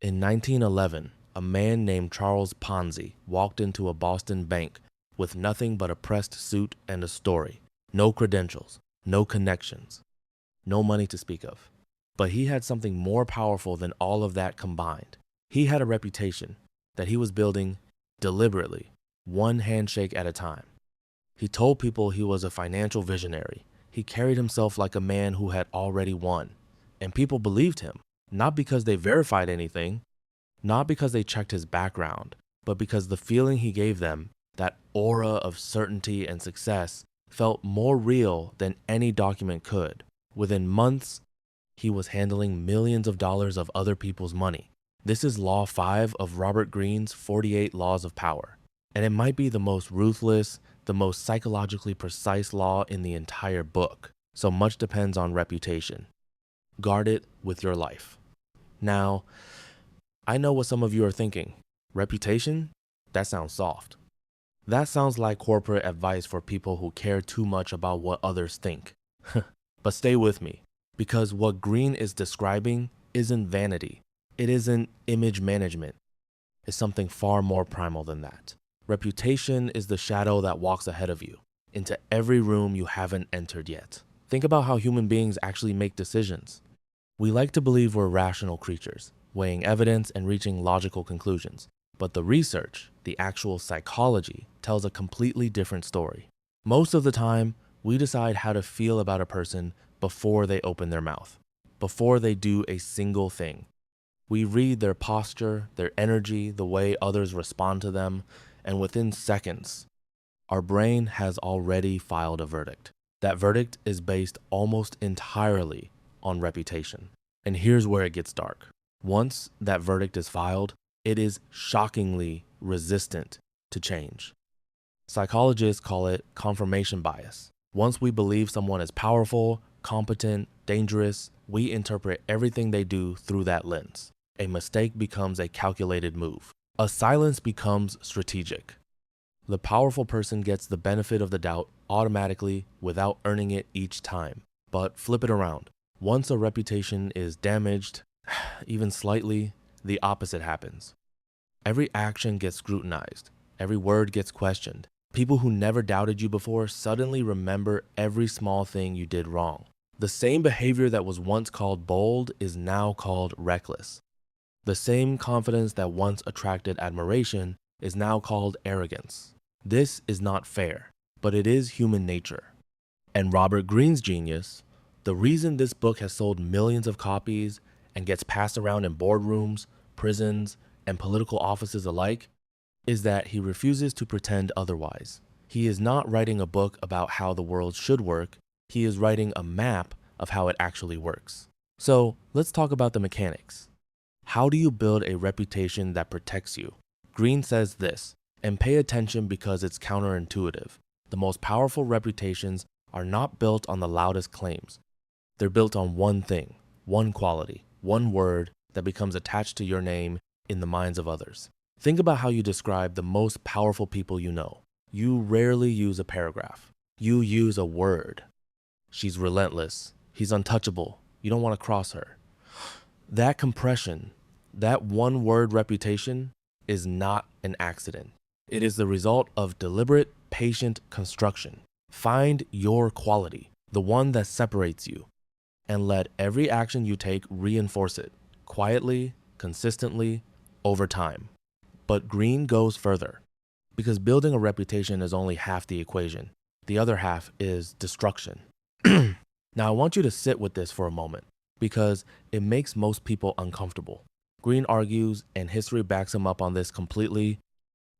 In 1911, a man named Charles Ponzi walked into a Boston bank with nothing but a pressed suit and a story. No credentials, no connections, no money to speak of. But he had something more powerful than all of that combined. He had a reputation that he was building deliberately, one handshake at a time. He told people he was a financial visionary. He carried himself like a man who had already won. And people believed him, not because they verified anything, not because they checked his background, but because the feeling he gave them, that aura of certainty and success, felt more real than any document could. Within months, he was handling millions of dollars of other people's money. This is Law 5 of Robert Greene's 48 Laws of Power. And it might be the most ruthless, the most psychologically precise law in the entire book. So much depends on reputation. Guard it with your life. Now, I know what some of you are thinking. Reputation? That sounds soft. That sounds like corporate advice for people who care too much about what others think. But stay with me, because what Greene is describing isn't vanity. It isn't image management. It's something far more primal than that. Reputation is the shadow that walks ahead of you, into every room you haven't entered yet. Think about how human beings actually make decisions. We like to believe we're rational creatures, weighing evidence and reaching logical conclusions. But the research, the actual psychology, tells a completely different story. Most of the time, we decide how to feel about a person before they open their mouth, before they do a single thing. We read their posture, their energy, the way others respond to them, and within seconds, our brain has already filed a verdict. That verdict is based almost entirely on reputation. And here's where it gets dark. Once that verdict is filed, it is shockingly resistant to change. Psychologists call it confirmation bias. Once we believe someone is powerful, competent, dangerous, we interpret everything they do through that lens. A mistake becomes a calculated move. A silence becomes strategic. The powerful person gets the benefit of the doubt automatically without earning it each time. But flip it around. Once a reputation is damaged, even slightly, the opposite happens. Every action gets scrutinized. Every word gets questioned. People who never doubted you before suddenly remember every small thing you did wrong. The same behavior that was once called bold is now called reckless. The same confidence that once attracted admiration is now called arrogance. This is not fair, but it is human nature. And Robert Greene's genius, the reason this book has sold millions of copies and gets passed around in boardrooms, prisons, and political offices alike, is that he refuses to pretend otherwise. He is not writing a book about how the world should work. He is writing a map of how it actually works. So let's talk about the mechanics. How do you build a reputation that protects you? Greene says this, and pay attention because it's counterintuitive. The most powerful reputations are not built on the loudest claims. They're built on one thing, one quality, one word that becomes attached to your name in the minds of others. Think about how you describe the most powerful people you know. You rarely use a paragraph. You use a word. She's relentless. He's untouchable. You don't want to cross her. That compression, that one word reputation is not an accident. It is the result of deliberate, patient construction. Find your quality, the one that separates you, and let every action you take reinforce it, quietly, consistently, over time. But Greene goes further, because building a reputation is only half the equation. The other half is destruction. Now I want you to sit with this for a moment, because it makes most people uncomfortable. Greene argues, and history backs him up on this completely,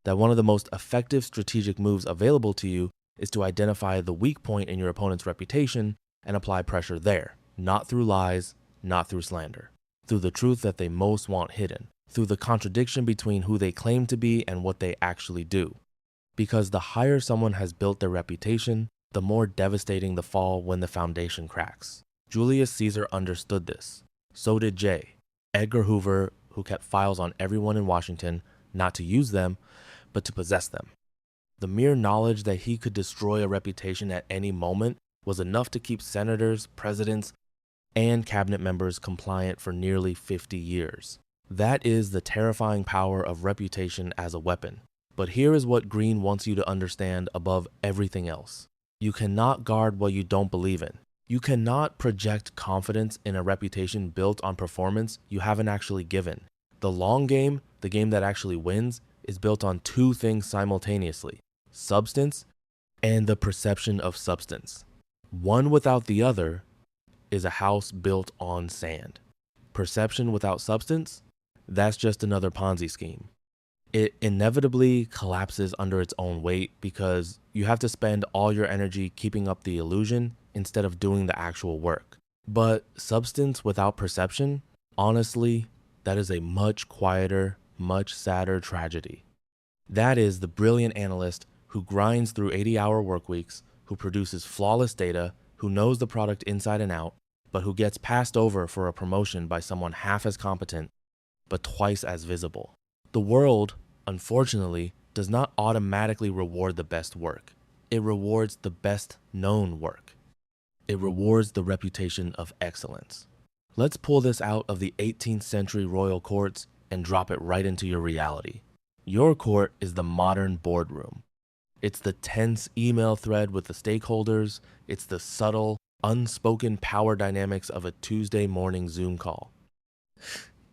that one of the most effective strategic moves available to you is to identify the weak point in your opponent's reputation and apply pressure there, not through lies, not through slander, through the truth that they most want hidden, through the contradiction between who they claim to be and what they actually do. Because the higher someone has built their reputation, the more devastating the fall when the foundation cracks. Julius Caesar understood this. So did Jay. Edgar Hoover, who kept files on everyone in Washington, not to use them, but to possess them. The mere knowledge that he could destroy a reputation at any moment was enough to keep senators, presidents, and cabinet members compliant for nearly 50 years. That is the terrifying power of reputation as a weapon. But here is what Greene wants you to understand above everything else. You cannot guard what you don't believe in. You cannot project confidence in a reputation built on performance you haven't actually given. The long game, the game that actually wins, is built on two things simultaneously: substance and the perception of substance. One without the other is a house built on sand. Perception without substance, that's just another Ponzi scheme. It inevitably collapses under its own weight because you have to spend all your energy keeping up the illusion instead of doing the actual work. But substance without perception, honestly, that is a much quieter, much sadder tragedy. That is the brilliant analyst who grinds through 80-hour work weeks, who produces flawless data, who knows the product inside and out, but who gets passed over for a promotion by someone half as competent, but twice as visible. The world, unfortunately, does not automatically reward the best work. It rewards the best known work. It rewards the reputation of excellence. Let's pull this out of the 18th century royal courts and drop it right into your reality. Your court is the modern boardroom. It's the tense email thread with the stakeholders. It's the subtle, unspoken power dynamics of a Tuesday morning Zoom call.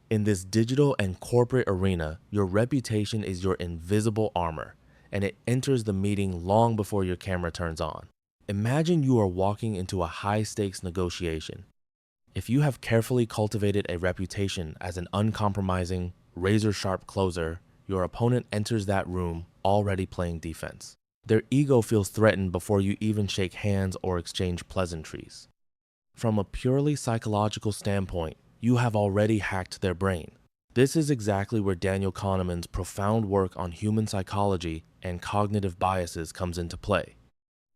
In this digital and corporate arena, your reputation is your invisible armor, and it enters the meeting long before your camera turns on. Imagine you are walking into a high-stakes negotiation. If you have carefully cultivated a reputation as an uncompromising, razor-sharp closer, your opponent enters that room already playing defense. Their ego feels threatened before you even shake hands or exchange pleasantries. From a purely psychological standpoint, you have already hacked their brain. This is exactly where Daniel Kahneman's profound work on human psychology and cognitive biases comes into play.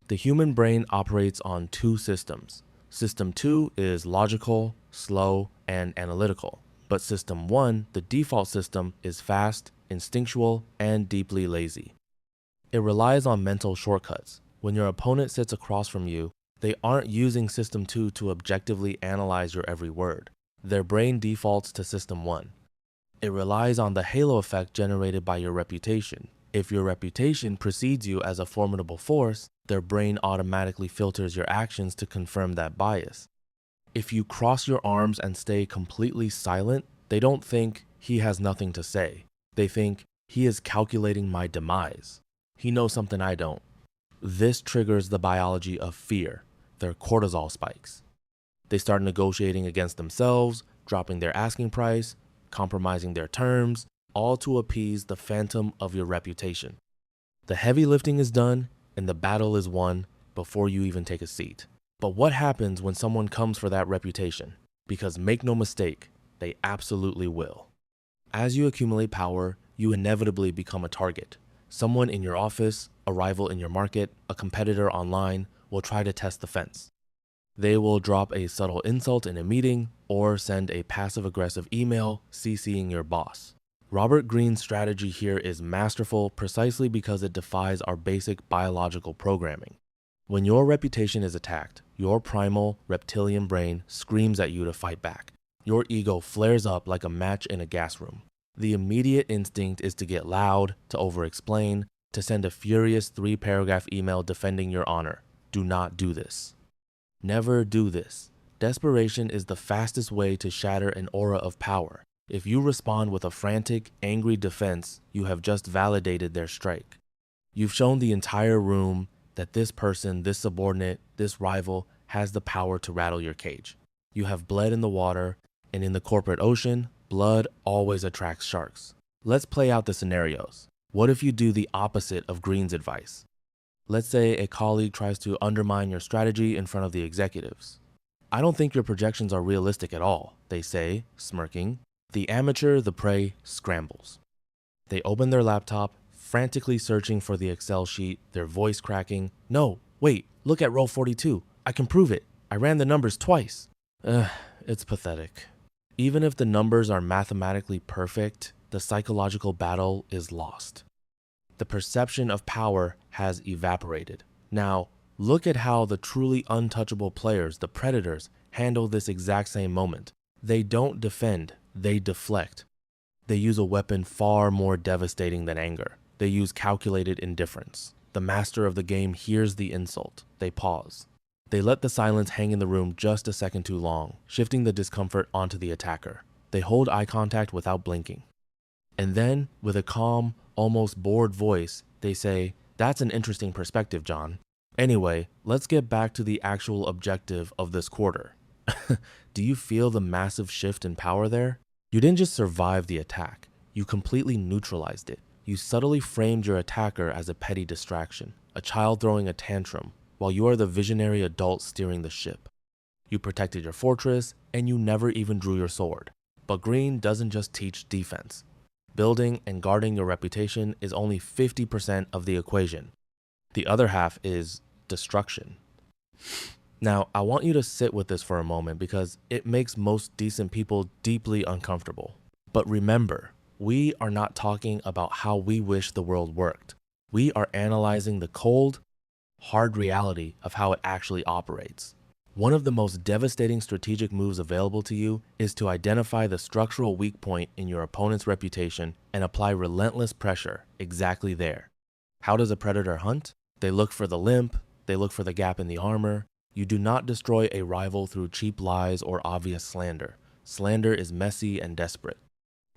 The human brain operates on two systems. System 2 is logical, slow, and analytical. But System 1, the default system, is fast, instinctual, and deeply lazy. It relies on mental shortcuts. When your opponent sits across from you, they aren't using System 2 to objectively analyze your every word. Their brain defaults to System 1. It relies on the halo effect generated by your reputation. If your reputation precedes you as a formidable force, their brain automatically filters your actions to confirm that bias. If you cross your arms and stay completely silent, they don't think he has nothing to say. They think he is calculating my demise. He knows something I don't. This triggers the biology of fear, their cortisol spikes. They start negotiating against themselves, dropping their asking price, compromising their terms, all to appease the phantom of your reputation. The heavy lifting is done and the battle is won before you even take a seat. But what happens when someone comes for that reputation? Because make no mistake, they absolutely will. As you accumulate power, you inevitably become a target. Someone in your office, a rival in your market, a competitor online will try to test the fence. They will drop a subtle insult in a meeting or send a passive-aggressive email CCing your boss. Robert Greene's strategy here is masterful precisely because it defies our basic biological programming. When your reputation is attacked, your primal reptilian brain screams at you to fight back. Your ego flares up like a match in a gas room. The immediate instinct is to get loud, to over-explain, to send a furious 3-paragraph email defending your honor. Do not do this. Never do this. Desperation is the fastest way to shatter an aura of power. If you respond with a frantic, angry defense, you have just validated their strike. You've shown the entire room that this person, this subordinate, this rival has the power to rattle your cage. You have bled in the water, and in the corporate ocean, blood always attracts sharks. Let's play out the scenarios. What if you do the opposite of Greene's advice? Let's say a colleague tries to undermine your strategy in front of the executives. I don't think your projections are realistic at all, they say, smirking. The amateur, the prey, scrambles. They open their laptop, frantically searching for the Excel sheet, their voice cracking. No, wait, look at row 42. I can prove it. I ran the numbers twice. It's pathetic. Even if the numbers are mathematically perfect, the psychological battle is lost. The perception of power has evaporated. Now, look at how the truly untouchable players, the predators, handle this exact same moment. They don't defend, they deflect. They use a weapon far more devastating than anger. They use calculated indifference. The master of the game hears the insult. They pause. They let the silence hang in the room just a second too long, shifting the discomfort onto the attacker. They hold eye contact without blinking. And then, with a calm, almost bored voice, they say, "That's an interesting perspective, John. Anyway, let's get back to the actual objective of this quarter." Do you feel the massive shift in power there? You didn't just survive the attack. You completely neutralized it. You subtly framed your attacker as a petty distraction, a child throwing a tantrum, while you are the visionary adult steering the ship. You protected your fortress, and you never even drew your sword. But Greene doesn't just teach defense. Building and guarding your reputation is only 50% of the equation. The other half is destruction. Now, I want you to sit with this for a moment because it makes most decent people deeply uncomfortable. But remember, we are not talking about how we wish the world worked. We are analyzing the cold, hard reality of how it actually operates. One of the most devastating strategic moves available to you is to identify the structural weak point in your opponent's reputation and apply relentless pressure exactly there. How does a predator hunt? They look for the limp, they look for the gap in the armor. You do not destroy a rival through cheap lies or obvious slander. Slander is messy and desperate.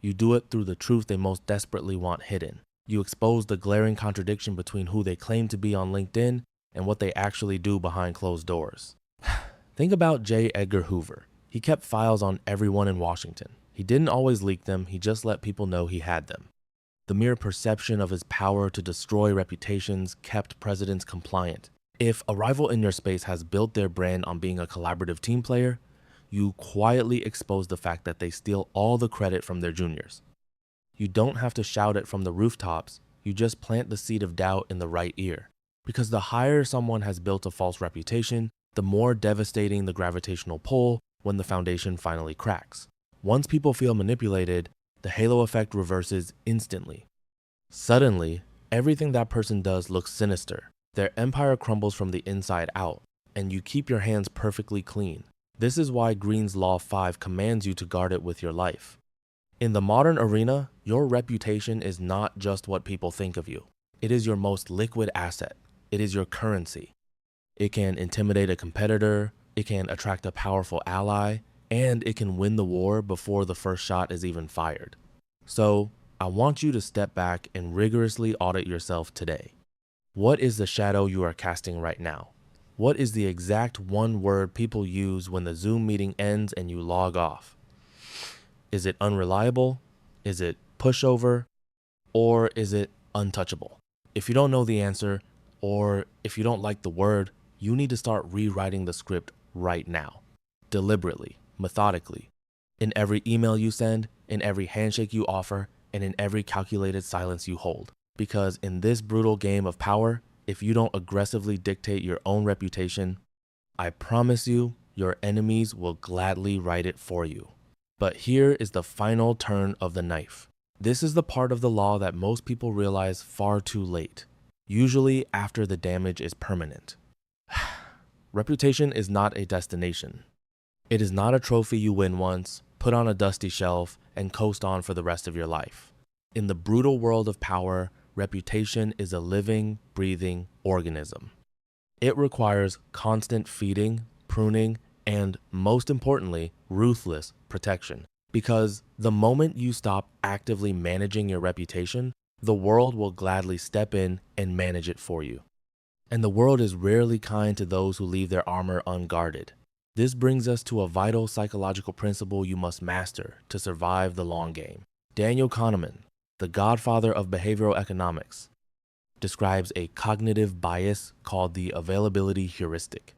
You do it through the truth they most desperately want hidden. You expose the glaring contradiction between who they claim to be on LinkedIn and what they actually do behind closed doors. Think about J. Edgar Hoover. He kept files on everyone in Washington. He didn't always leak them, he just let people know he had them. The mere perception of his power to destroy reputations kept presidents compliant. If a rival in your space has built their brand on being a collaborative team player, you quietly expose the fact that they steal all the credit from their juniors. You don't have to shout it from the rooftops, you just plant the seed of doubt in the right ear. Because the higher someone has built a false reputation, the more devastating the gravitational pull when the foundation finally cracks. Once people feel manipulated, the halo effect reverses instantly. Suddenly, everything that person does looks sinister. Their empire crumbles from the inside out, and you keep your hands perfectly clean. This is why Greene's Law 5 commands you to guard it with your life. In the modern arena, your reputation is not just what people think of you. It is your most liquid asset. It is your currency. It can intimidate a competitor, it can attract a powerful ally, and it can win the war before the first shot is even fired. So, I want you to step back and rigorously audit yourself today. What is the shadow you are casting right now? What is the exact one word people use when the Zoom meeting ends and you log off? Is it unreliable? Is it pushover? Or is it untouchable? If you don't know the answer, or if you don't like the word, you need to start rewriting the script right now. Deliberately, methodically. In every email you send, in every handshake you offer, and in every calculated silence you hold. Because in this brutal game of power, if you don't aggressively dictate your own reputation, I promise you, your enemies will gladly write it for you. But here is the final turn of the knife. This is the part of the law that most people realize far too late, usually after the damage is permanent. Reputation is not a destination. It is not a trophy you win once, put on a dusty shelf, and coast on for the rest of your life. In the brutal world of power, reputation is a living, breathing organism. It requires constant feeding, pruning, and most importantly, ruthless protection. Because the moment you stop actively managing your reputation, the world will gladly step in and manage it for you. And the world is rarely kind to those who leave their armor unguarded. This brings us to a vital psychological principle you must master to survive the long game. Daniel Kahneman, the godfather of behavioral economics, describes a cognitive bias called the availability heuristic.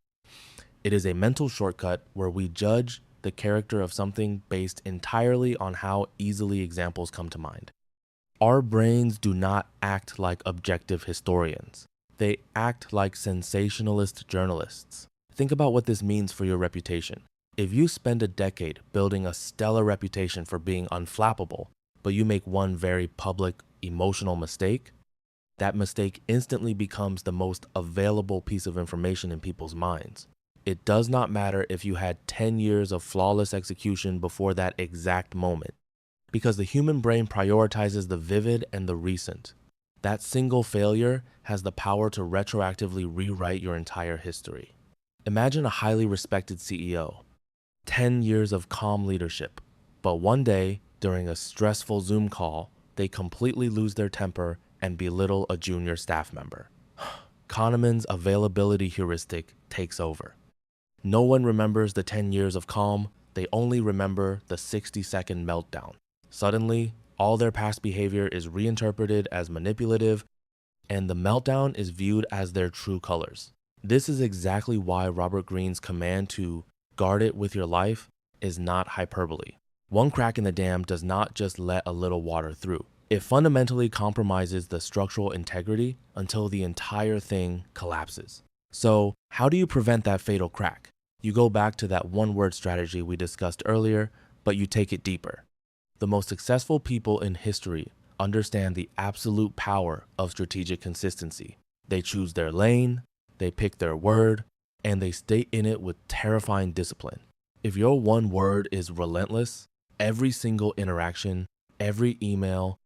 It is a mental shortcut where we judge the character of something based entirely on how easily examples come to mind. Our brains do not act like objective historians. They act like sensationalist journalists. Think about what this means for your reputation. If you spend a decade building a stellar reputation for being unflappable, but you make one very public, emotional mistake, that mistake instantly becomes the most available piece of information in people's minds. It does not matter if you had 10 years of flawless execution before that exact moment. Because the human brain prioritizes the vivid and the recent. That single failure has the power to retroactively rewrite your entire history. Imagine a highly respected CEO, 10 years of calm leadership, but one day, during a stressful Zoom call, they completely lose their temper and belittle a junior staff member. Kahneman's availability heuristic takes over. No one remembers the 10 years of calm, they only remember the 60-second meltdown. Suddenly, all their past behavior is reinterpreted as manipulative, and the meltdown is viewed as their true colors. This is exactly why Robert Greene's command to guard it with your life is not hyperbole. One crack in the dam does not just let a little water through. It fundamentally compromises the structural integrity until the entire thing collapses. So, how do you prevent that fatal crack? You go back to that one-word strategy we discussed earlier, but you take it deeper. The most successful people in history understand the absolute power of strategic consistency. They choose their lane, they pick their word, and they stay in it with terrifying discipline. If your one word is relentless, every single interaction, every email,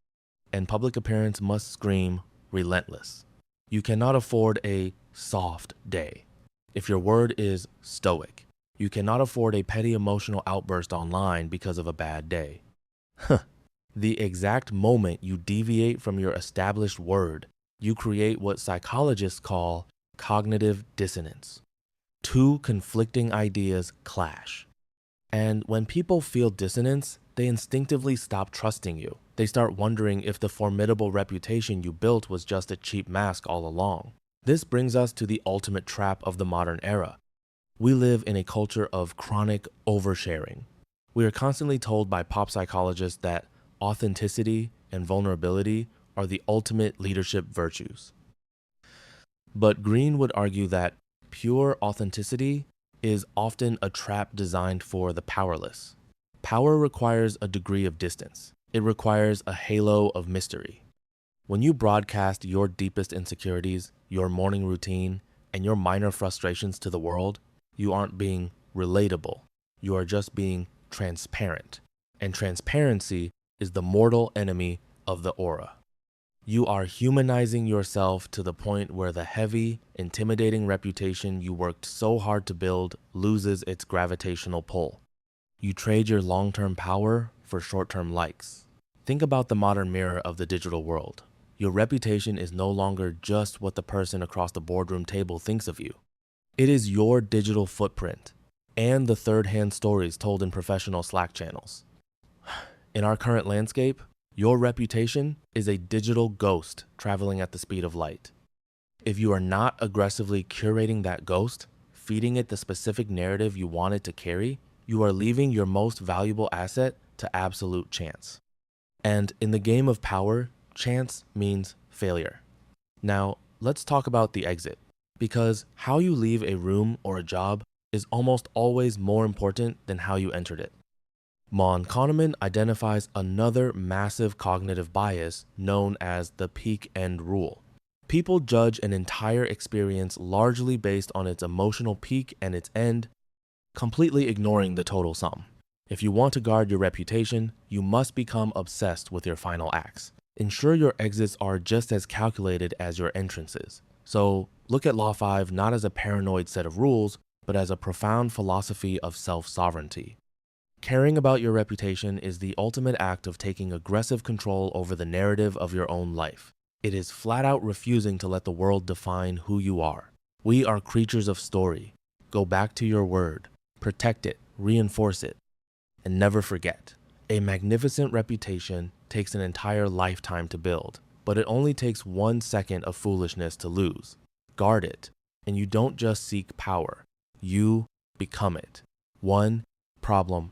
and public appearance must scream relentless. You cannot afford a soft day. If your word is stoic, you cannot afford a petty emotional outburst online because of a bad day. The exact moment you deviate from your established word, you create what psychologists call cognitive dissonance. Two conflicting ideas clash. And when people feel dissonance, they instinctively stop trusting you. They start wondering if the formidable reputation you built was just a cheap mask all along. This brings us to the ultimate trap of the modern era. We live in a culture of chronic oversharing. We are constantly told by pop psychologists that authenticity and vulnerability are the ultimate leadership virtues. But Greene would argue that pure authenticity is often a trap designed for the powerless. Power requires a degree of distance. It requires a halo of mystery. When you broadcast your deepest insecurities, your morning routine, and your minor frustrations to the world, you aren't being relatable. You are just being transparent. And transparency is the mortal enemy of the aura. You are humanizing yourself to the point where the heavy, intimidating reputation you worked so hard to build loses its gravitational pull. You trade your long-term power for short-term likes. Think about the modern mirror of the digital world. Your reputation is no longer just what the person across the boardroom table thinks of you. It is your digital footprint and the third-hand stories told in professional Slack channels. In our current landscape, your reputation is a digital ghost traveling at the speed of light. If you are not aggressively curating that ghost, feeding it the specific narrative you want it to carry, you are leaving your most valuable asset to absolute chance. And in the game of power, chance means failure. Now, let's talk about the exit, because how you leave a room or a job is almost always more important than how you entered it. Kahneman identifies another massive cognitive bias known as the peak end rule. People judge an entire experience largely based on its emotional peak and its end, completely ignoring the total sum. If you want to guard your reputation, you must become obsessed with your final acts. Ensure your exits are just as calculated as your entrances. So look at Law 5 not as a paranoid set of rules, but as a profound philosophy of self-sovereignty. Caring about your reputation is the ultimate act of taking aggressive control over the narrative of your own life. It is flat out refusing to let the world define who you are. We are creatures of story. Go back to your word, protect it, reinforce it, and never forget. A magnificent reputation takes an entire lifetime to build, but it only takes 1 second of foolishness to lose. Guard it, and you don't just seek power, you become it. One problem.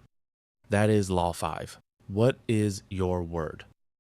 That is Law 5. What is your word?